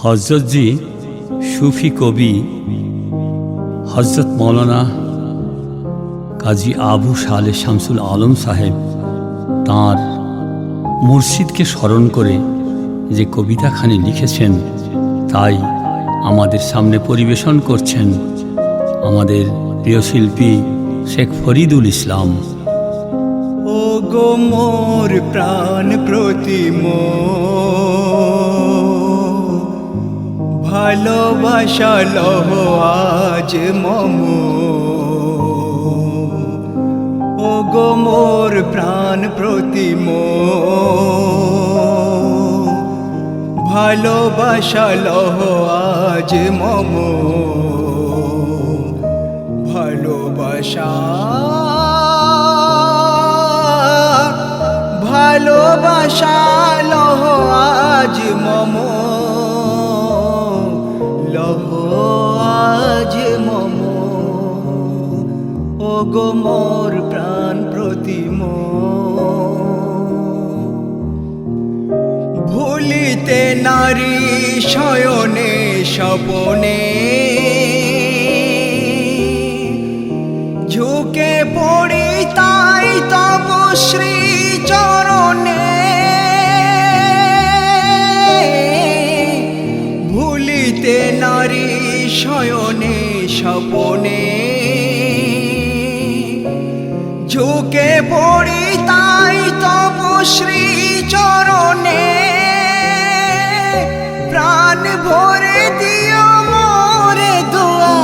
হজরতজি সুফি কবি হজরত মৌলানা কাজী আবু সালেহ শামসুল আলম সাহেব তাঁর মুর্শিদকে স্মরণ করে যে কবিতাখানি লিখেছেন তাই আমাদের সামনে পরিবেশন করছেন আমাদের প্রিয় শিল্পী শেখ ফরিদুল ইসলাম। ও গো মোর প্রাণ প্রতিম ভালোবাসা লহ আজ মম। ও গো মোর প্রাণ প্রতিম ভালোবাসা লহ আজ মম। ভালোবাসা ভালোবাসা লহ আজ মম। লহ আজ মম। ও গো মোর প্রাণ প্রতিম ভুলিতে নারী শয়নে স্বপনে ঝুঁকে পড়ি তাই তব শ্রী চরণে। ভুলিতে নারী শয়নে স্বপনে ঝুঁকে পড়ি তাই তব শ্রী চরণে। প্রাণ ভরে দিও মোরে দোয়া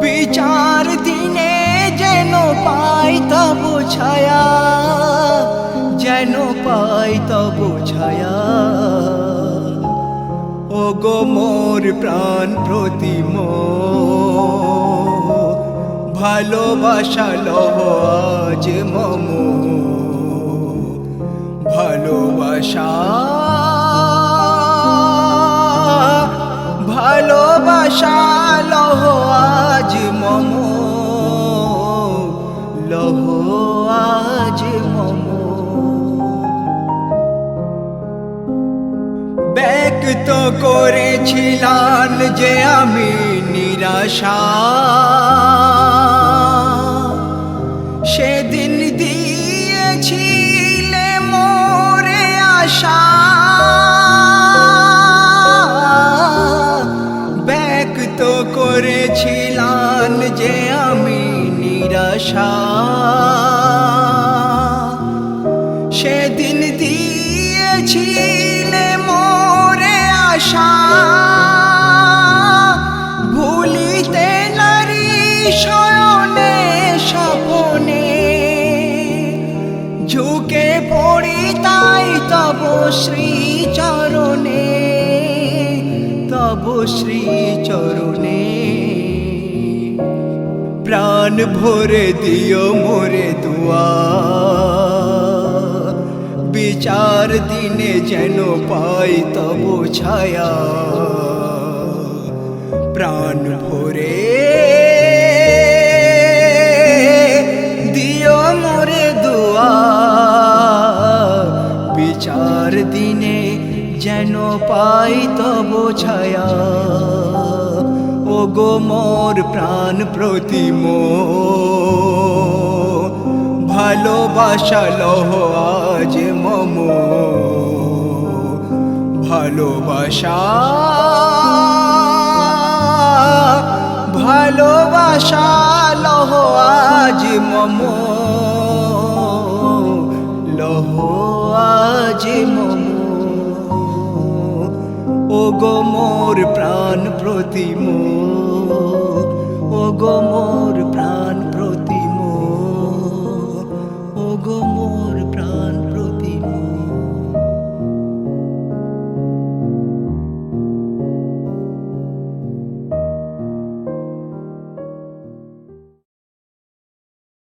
বিচার দিনে যেন পাই তব ছায়া। যেন পাই তব ছায়া। ও গো মোর প্রাণ প্রতিম ভালোবাসা লহ আজ মম। ভালোবাসা ভালোবাসা লহ আজ মম। লহ আজ মম। ব্যক্ত করেছিলাম যে আমি নিরাশা সেদিন দিয়েছিলে মোরে আশা। ব্যক্ত করেছিলাম যে আমি নিরাশা সেদিন দিয়েছিলে মোরে আশা। ভুলিতে নারী শয়নে স্বপনে ঝুঁকে পড়ি তাই তব শ্রী চরণে। তব শ্রী চরণে প্রাণ ভরে দিও মোরে দোয়া বিচার দিনে যেন পাই তব ছায়া। প্রাণ ভরে দিও মোরে দোয়া বিচার দিনে যেন পাই তব ছায়া। ও গো মোর প্রাণ প্রতিম ভালোবাসা লহ আজ মম। ভালোবাসা ভালোবাসা লহ আজ মম। লহ আজ মম। ও গো মোর প্রাণ প্রতিম ও গো মোর